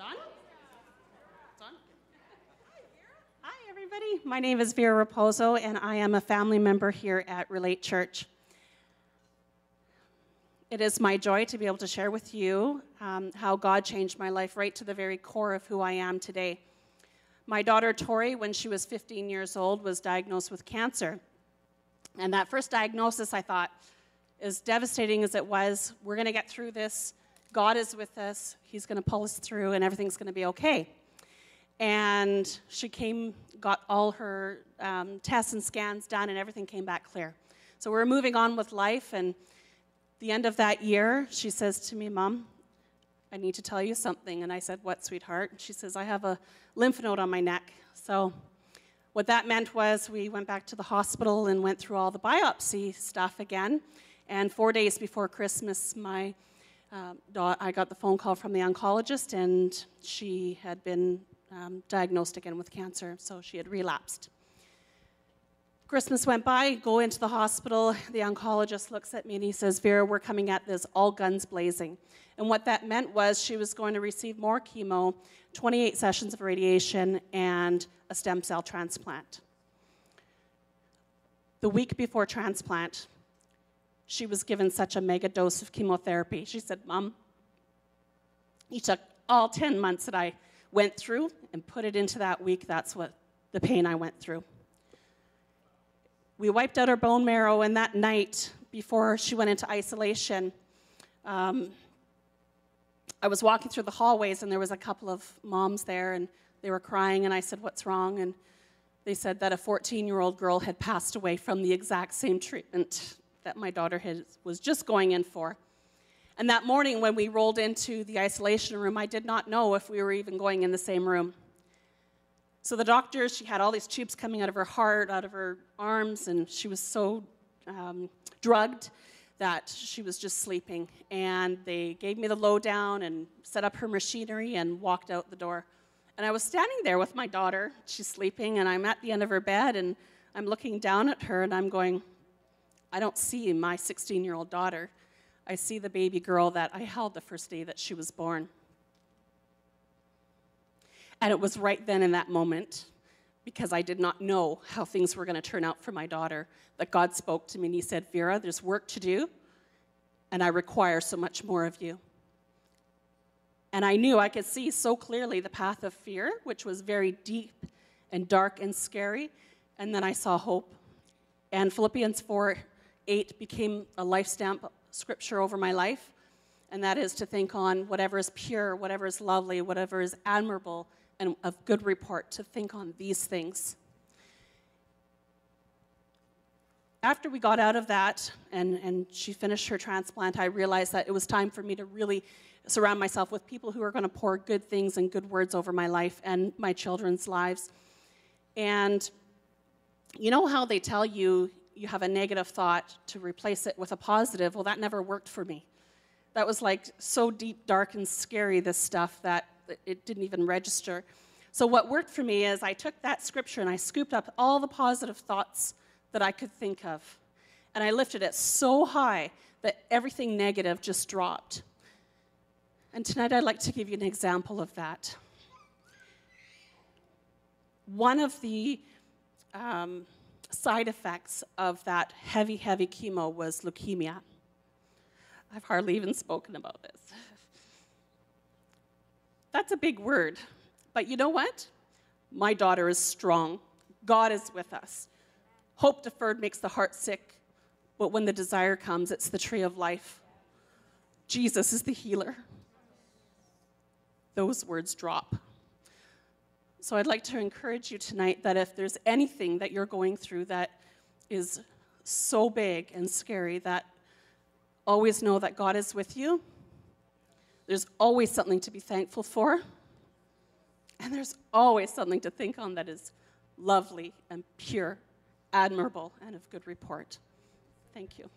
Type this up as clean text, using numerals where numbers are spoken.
on? It's on? Hi, everybody. My name is Vera Raposo, and I am a family member here at Relate Church. It is my joy to be able to share with you how God changed my life right to the very core of who I am today. My daughter, Tori, when she was 15 years old, was diagnosed with cancer. And that first diagnosis, I thought, as devastating as it was, we're going to get through this. God is with us. He's going to pull us through, and everything's going to be okay. And she got all her tests and scans done, and everything came back clear. So we're moving on with life, and the end of that year, she says to me, "Mom, I need to tell you something." And I said, "What, sweetheart?" And she says, "I have a lymph node on my neck." So what that meant was we went back to the hospital and went through all the biopsy stuff again. And 4 days before Christmas, I got the phone call from the oncologist, and she had been diagnosed again with cancer, so she had relapsed. Christmas went by, go into the hospital, the oncologist looks at me and he says, "Vera, we're coming at this all guns blazing." And what that meant was she was going to receive more chemo, 28 sessions of radiation, and a stem cell transplant. The week before transplant, she was given such a mega dose of chemotherapy. She said, "Mom, you took all 10 months that I went through and put it into that week. That's what the pain I went through." We wiped out her bone marrow, and that night, before she went into isolation, I was walking through the hallways, and there was a couple of moms there, and they were crying, and I said, "What's wrong?" And they said that a 14-year-old girl had passed away from the exact same treatment that my daughter was just going in for. And that morning when we rolled into the isolation room, I did not know if we were even going in the same room. So the doctor, she had all these tubes coming out of her heart, out of her arms, and she was so drugged that she was just sleeping. And they gave me the lowdown and set up her machinery and walked out the door. And I was standing there with my daughter. She's sleeping, and I'm at the end of her bed, and I'm looking down at her, and I'm going, I don't see my 16-year-old daughter. I see the baby girl that I held the first day that she was born. And it was right then in that moment, because I did not know how things were going to turn out for my daughter, that God spoke to me and he said, "Vera, there's work to do, and I require so much more of you." And I knew I could see so clearly the path of fear, which was very deep and dark and scary, and then I saw hope. And Philippians 4:8 became a life stamp scripture over my life, and that is to think on whatever is pure, whatever is lovely, whatever is admirable, and of good report, to think on these things. After we got out of that and she finished her transplant, I realized that it was time for me to really surround myself with people who are going to pour good things and good words over my life and my children's lives. And you know how they tell you you have a negative thought to replace it with a positive? Well, that never worked for me. That was like so deep, dark, and scary, this stuff, that it didn't even register. So what worked for me is I took that scripture and I scooped up all the positive thoughts that I could think of. And I lifted it so high that everything negative just dropped. And tonight I'd like to give you an example of that. One of the side effects of that heavy, heavy chemo was leukemia. I've hardly even spoken about this. That's a big word. But you know what? My daughter is strong. God is with us. Hope deferred makes the heart sick, but when the desire comes, it's the tree of life. Jesus is the healer. Those words drop. So I'd like to encourage you tonight that if there's anything that you're going through that is so big and scary, that always know that God is with you. There's always something to be thankful for. And there's always something to think on that is lovely and pure, admirable, and of good report. Thank you.